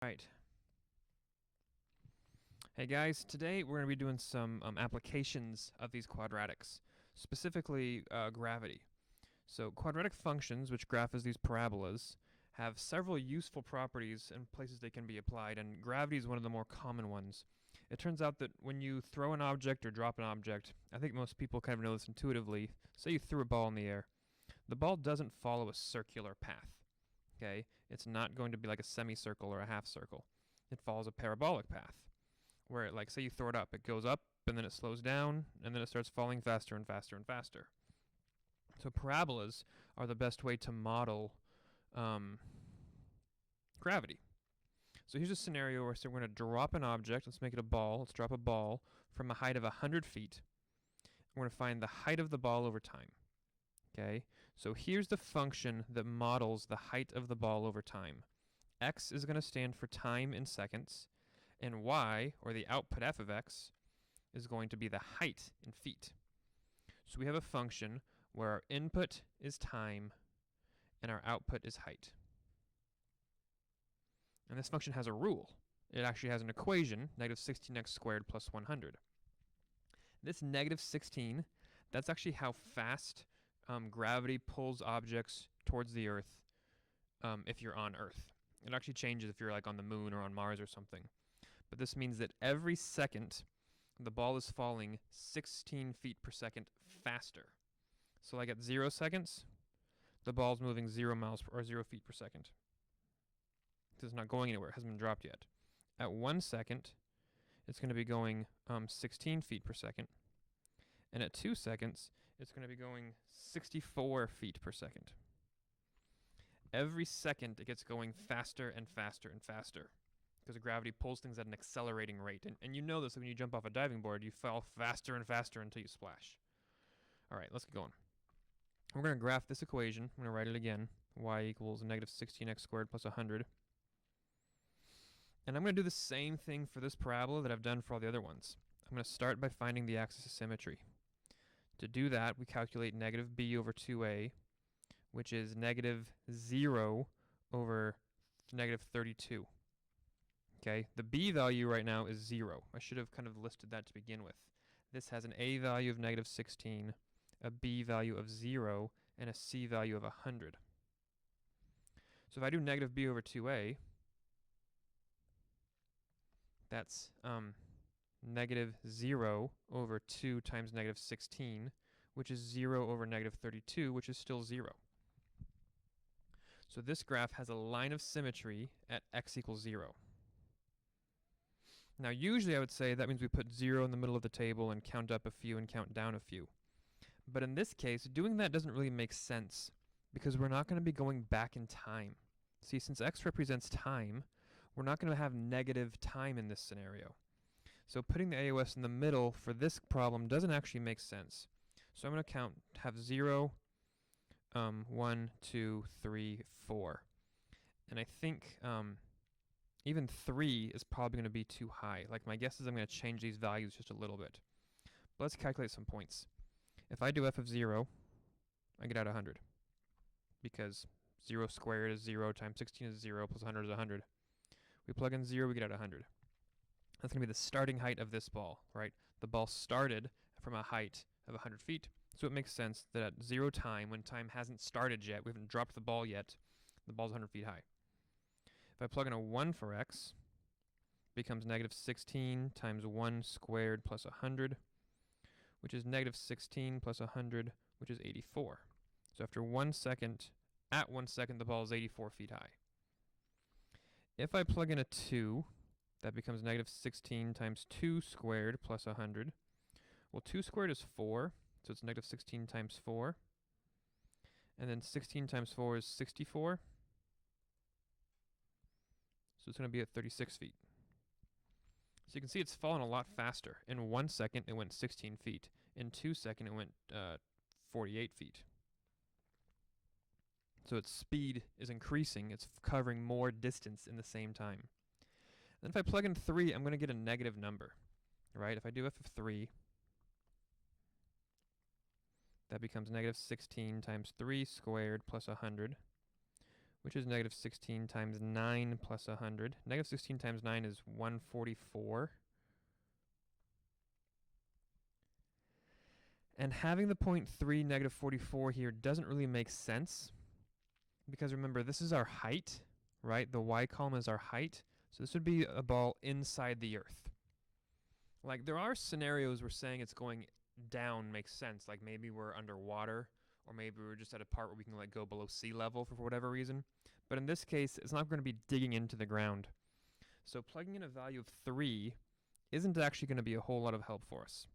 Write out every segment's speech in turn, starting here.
Right. Hey guys, today we're going to be doing some applications of these quadratics, specifically gravity. So quadratic functions, which graph as these parabolas, have several useful properties and places they can be applied, and gravity is one of the more common ones. It turns out that when you throw an object or drop an object, I think most people kind of know this intuitively. Say you threw a ball in the air. The ball doesn't follow a circular path. Okay? It's not going to be like a semicircle or a half circle. It follows a parabolic path where, like, say you throw it up, it goes up and then it slows down and then it starts falling faster and faster and faster. So parabolas are the best way to model gravity. So here's a scenario where we're going to drop an object. Let's make it a ball. Let's drop a ball from a height of 100 feet. We're going to find the height of the ball over time. Okay, so here's the function that models the height of the ball over time. X is going to stand for time in seconds, and y, or the output f of x, is going to be the height in feet. So we have a function where our input is time and our output is height. And this function has a rule. It actually has an equation, negative 16x squared plus 100. This negative 16, that's actually how fast gravity pulls objects towards the Earth if you're on Earth. It actually changes if you're like on the moon or on Mars or something. But this means that every second, the ball is falling 16 feet per second faster. So like at 0 seconds, the ball's moving 0 miles or 0 feet per second. It's not going anywhere. It hasn't been dropped yet. At 1 second, it's going to be going 16 feet per second. And at 2 seconds, it's going to be going 64 feet per second. Every second, it gets going faster and faster and faster because gravity pulls things at an accelerating rate. And you know this when you jump off a diving board, you fall faster and faster until you splash. All right, let's get going. We're going to graph this equation. I'm going to write it again. Y equals negative 16x squared plus 100. And I'm going to do the same thing for this parabola that I've done for all the other ones. I'm going to start by finding the axis of symmetry. To do that, we calculate negative b over 2a, which is negative 0 over negative 32. Okay, the b value right now is 0. I should have kind of listed that to begin with. This has an a value of negative 16, a b value of 0, and a c value of 100. So if I do negative b over 2a, that's negative 0 over 2 times negative 16, which is 0 over negative 32, which is still 0. So this graph has a line of symmetry at x equals 0. Now usually I would say that means we put 0 in the middle of the table and count up a few and count down a few. But in this case, doing that doesn't really make sense because we're not going to be going back in time. See, since x represents time, we're not going to have negative time in this scenario. So putting the AOS in the middle for this problem doesn't actually make sense. So I'm going to have 0, 1, 2, 3, 4. And I think even 3 is probably going to be too high. Like my guess is I'm going to change these values just a little bit. But let's calculate some points. If I do f of 0, I get out 100. Because 0 squared is 0 times 16 is 0 plus 100 is 100. We plug in 0, we get out 100. That's going to be the starting height of this ball, right? The ball started from a height of 100 feet, so it makes sense that at 0 time, when time hasn't started yet, we haven't dropped the ball yet, the ball's 100 feet high. If I plug in a 1 for x, it becomes negative 16 times 1 squared plus 100, which is negative 16 plus 100, which is 84. So after 1 second, at 1 second, the ball is 84 feet high. If I plug in a 2, that becomes negative 16 times 2 squared plus 100. Well, 2 squared is 4, so it's negative 16 times 4. And then 16 times 4 is 64. So it's going to be at 36 feet. So you can see it's fallen a lot faster. In 1 second, it went 16 feet. In 2 seconds, it went 48 feet. So its speed is increasing. It's covering more distance in the same time. Then if I plug in 3, I'm going to get a negative number, right? If I do f of 3, that becomes negative 16 times 3 squared plus 100, which is negative 16 times 9 plus 100. Negative 16 times 9 is 144. And having the point 3, negative 44 here doesn't really make sense, because remember, this is our height, right? The y column is our height, so this would be a ball inside the earth. Like, there are scenarios where saying it's going down makes sense, like maybe we're underwater, or maybe we're just at a part where we can like go below sea level for whatever reason. But in this case, it's not going to be digging into the ground. So plugging in a value of 3 isn't actually going to be a whole lot of help for us.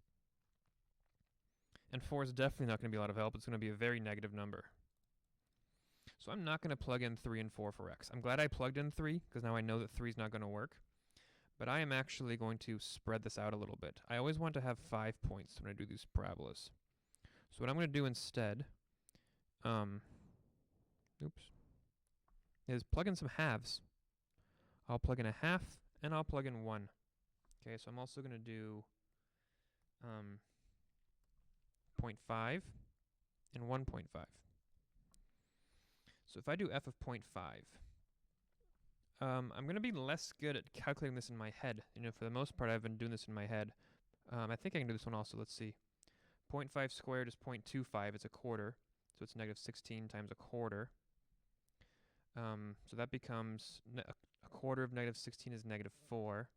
And 4 is definitely not going to be a lot of help. It's going to be a very negative number. So I'm not going to plug in 3 and 4 for x. I'm glad I plugged in 3, because now I know that 3 is not going to work. But I am actually going to spread this out a little bit. I always want to have 5 points when I do these parabolas. So what I'm going to do instead, is plug in some halves. I'll plug in a half, and I'll plug in 1. Okay, so I'm also going to do 0.5 and 1.5. So if I do f of 0.5, I'm going to be less good at calculating this in my head. You know, for the most part, I've been doing this in my head. I think I can do this one also. Let's see. 0.5 squared is 0.25. It's a quarter. So it's negative 16 times a quarter. So that becomes a quarter of negative 16 is negative 4.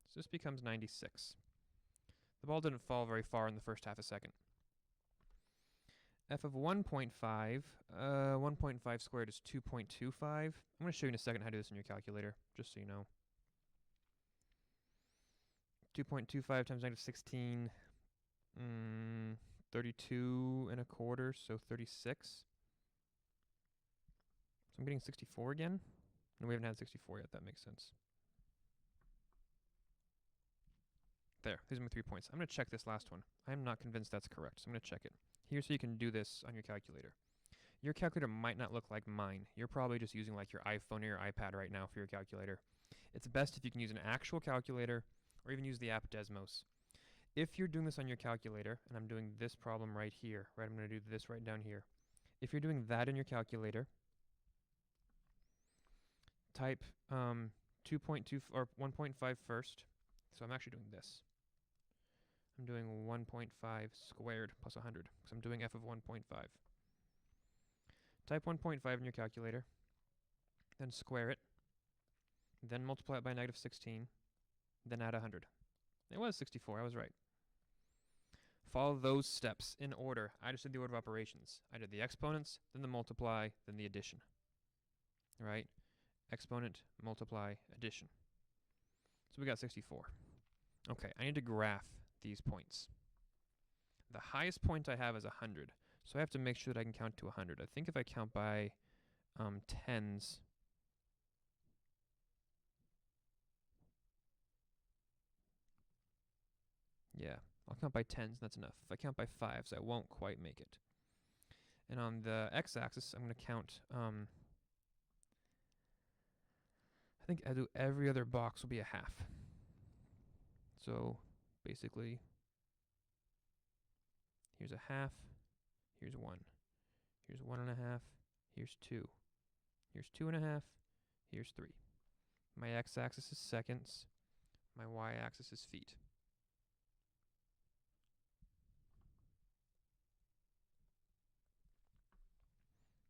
So this becomes 96. The ball didn't fall very far in the first half a second. F of 1.5, 1.5 squared is 2.25. I'm going to show you in a second how to do this in your calculator, just so you know. 2.25 times negative 16, 32 and a quarter, so 36. So I'm getting 64 again. No, we haven't had 64 yet. That makes sense. There, these are my 3 points. I'm going to check this last one. I'm not convinced that's correct, so I'm going to check it. Here, so you can do this on your calculator. Your calculator might not look like mine. You're probably just using like your iPhone or your iPad right now for your calculator. It's best if you can use an actual calculator or even use the app Desmos. If you're doing this on your calculator, and I'm doing this problem right here, right? I'm going to do this right down here. If you're doing that in your calculator, type 2.2 or 1.5 first. So I'm actually doing this. I'm doing 1.5 squared plus 100, because I'm doing f of 1.5. Type 1.5 in your calculator, then square it, then multiply it by negative 16, then add 100. It was 64, I was right. Follow those steps in order. I just did the order of operations. I did the exponents, then the multiply, then the addition. Right? Exponent, multiply, addition. So we got 64. Okay, I need to graph these points. The highest point I have is 100, so I have to make sure that I can count to 100. I think if I count by tens, yeah, I'll count by tens, that's enough. If I count by fives, I won't quite make it. And on the x-axis, I'm going to count, I think I do every other box will be a half. So basically, here's a half, here's 1, here's 1.5, here's 2, here's 2.5, here's 3. My x-axis is seconds, my y-axis is feet.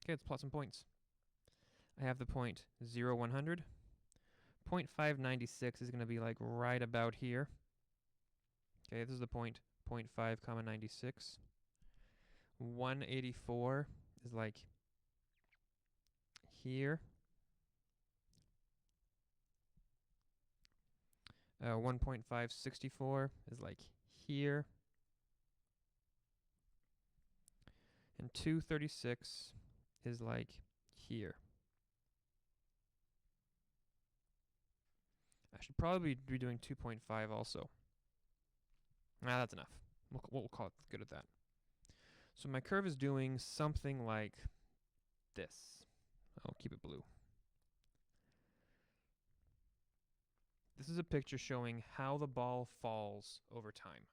Okay, let's plot some points. I have the point 0, 100. 0.596 is going to be like right about here. Okay, this is the point 0.5, 96. 184 is like here. 1.564 is like here. And 236 is like here. I should probably be doing 2.5 also. That's enough. We'll call it good at that. So my curve is doing something like this. I'll keep it blue. This is a picture showing how the ball falls over time.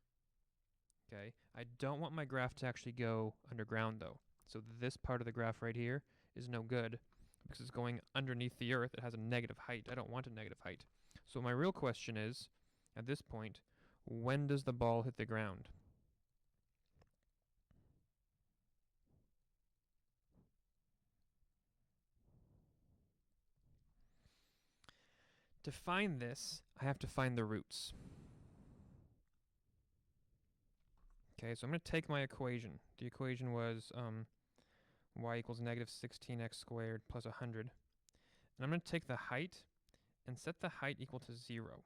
Okay, I don't want my graph to actually go underground though. So this part of the graph right here is no good. because it's going underneath the earth. It has a negative height. I don't want a negative height. So my real question is, at this point, when does the ball hit the ground? To find this, I have to find the roots. Okay, so I'm going to take my equation. The equation was y equals negative 16x squared plus 100. And I'm going to take the height and set the height equal to 0.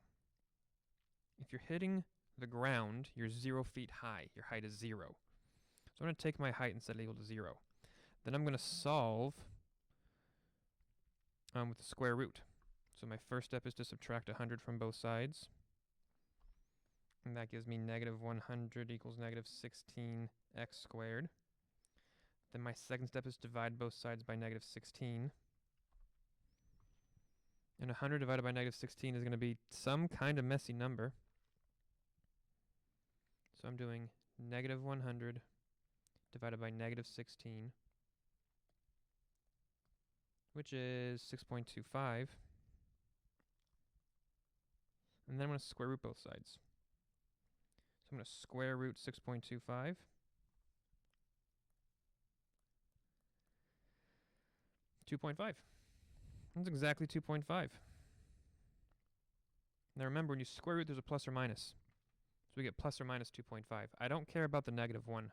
If you're hitting the ground, you're 0 feet high. Your height is 0. So I'm going to take my height and set it equal to 0. Then I'm going to solve with the square root. So my first step is to subtract 100 from both sides. And that gives me negative 100 equals negative 16x squared. Then my second step is to divide both sides by negative 16. And 100 divided by negative 16 is going to be some kind of messy number. So I'm doing negative 100 divided by negative 16, which is 6.25. And then I'm going to square root both sides. So I'm going to square root 6.25. .5. That's exactly 2.5. Now remember, when you square root, there's a plus or minus. So we get plus or minus 2.5. I don't care about the negative 1.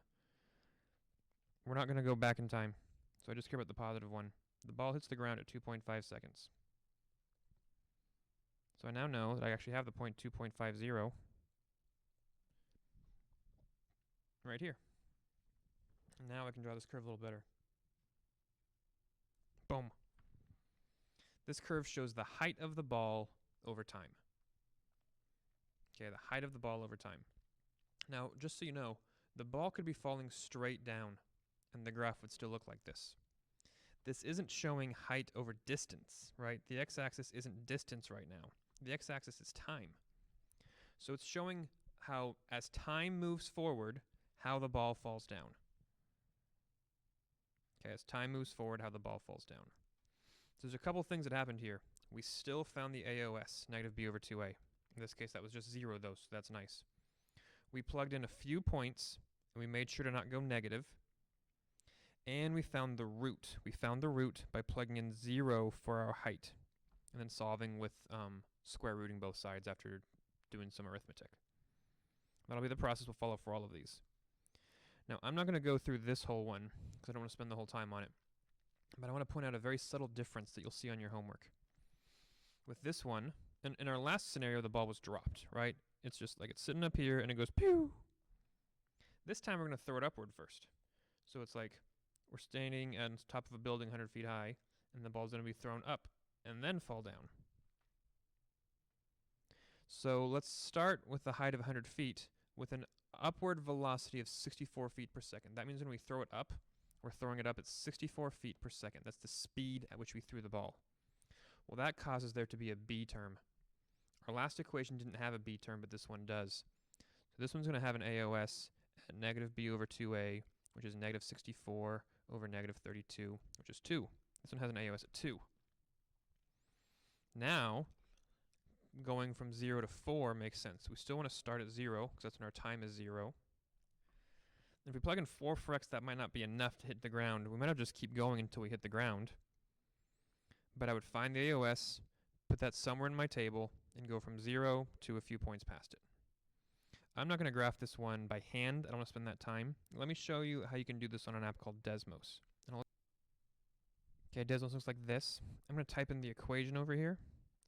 We're not going to go back in time. So I just care about the positive 1. The ball hits the ground at 2.5 seconds. So I now know that I actually have the point 2.50 right here. And now I can draw this curve a little better. Boom. This curve shows the height of the ball over time. Okay, the height of the ball over time. Now, just so you know, the ball could be falling straight down, and the graph would still look like this. This isn't showing height over distance, right? The x-axis isn't distance right now. The x-axis is time. So it's showing how, as time moves forward, how the ball falls down. Okay, as time moves forward, how the ball falls down. So there's a couple things that happened here. We still found the AOS, negative b over 2a. In this case, that was just 0, though, so that's nice. We plugged in a few points, and we made sure to not go negative. And we found the root. We found the root by plugging in 0 for our height, and then solving with square rooting both sides after doing some arithmetic. That'll be the process we'll follow for all of these. Now, I'm not going to go through this whole one, because I don't want to spend the whole time on it. But I want to point out a very subtle difference that you'll see on your homework. With this one, in our last scenario, the ball was dropped, right? It's just like it's sitting up here, and it goes pew! This time, we're going to throw it upward first. So it's like we're standing at the top of a building 100 feet high, and the ball's going to be thrown up and then fall down. So let's start with the height of 100 feet with an upward velocity of 64 feet per second. That means when we throw it up, we're throwing it up at 64 feet per second. That's the speed at which we threw the ball. Well, that causes there to be a b term. Our last equation didn't have a b term, but this one does. So this one's going to have an AOS at negative b over 2a, which is negative 64 over negative 32, which is 2. This one has an AOS at 2. Now, going from 0 to 4 makes sense. We still want to start at 0, because that's when our time is 0. If we plug in 4 for x, that might not be enough to hit the ground. We might have to just keep going until we hit the ground. But I would find the AOS, put that somewhere in my table, and go from 0 to a few points past it. I'm not going to graph this one by hand. I don't want to spend that time. Let me show you how you can do this on an app called Desmos. Okay, Desmos looks like this. I'm going to type in the equation over here.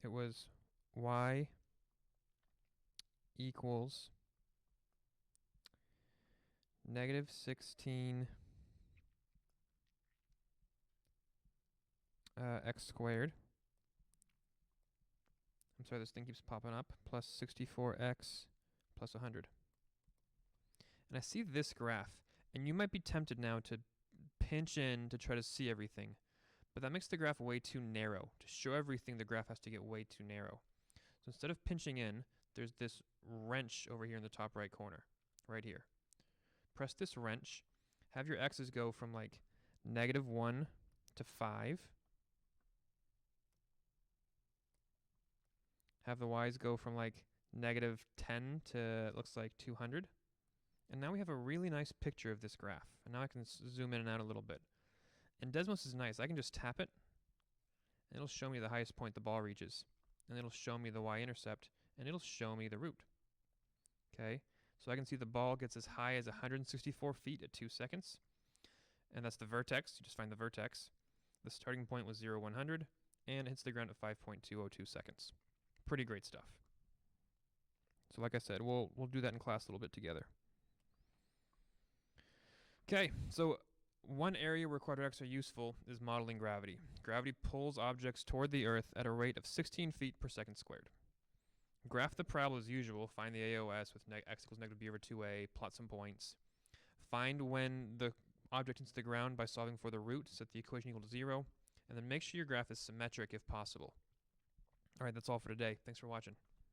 It was y equals negative 16 x squared. I'm sorry, this thing keeps popping up. Plus 64x plus 100. And I see this graph, and you might be tempted now to pinch in to try to see everything. But that makes the graph way too narrow. To show everything, the graph has to get way too narrow. So instead of pinching in, there's this wrench over here in the top right corner, right here. Press this wrench, have your x's go from like negative 1 to 5, Have the y's go from like negative 10 to, it looks like 200. And now we have a really nice picture of this graph. And now I can zoom in and out a little bit. And Desmos is nice. I can just tap it, and it'll show me the highest point the ball reaches. And it'll show me the y-intercept, and it'll show me the root. Okay, so I can see the ball gets as high as 164 feet at 2 seconds. And that's the vertex. You just find the vertex. The starting point was 0, 100, and it hits the ground at 5.202 seconds. Pretty great stuff. So like I said, we'll do that in class a little bit together. Okay, so one area where quadratics are useful is modeling gravity. Gravity pulls objects toward the Earth at a rate of 16 feet per second squared. Graph the parabola as usual. Find the AOS with x equals negative b over 2a, plot some points. Find when the object hits the ground by solving for the root, set the equation equal to 0, and then make sure your graph is symmetric if possible. Alright, that's all for today. Thanks for watching.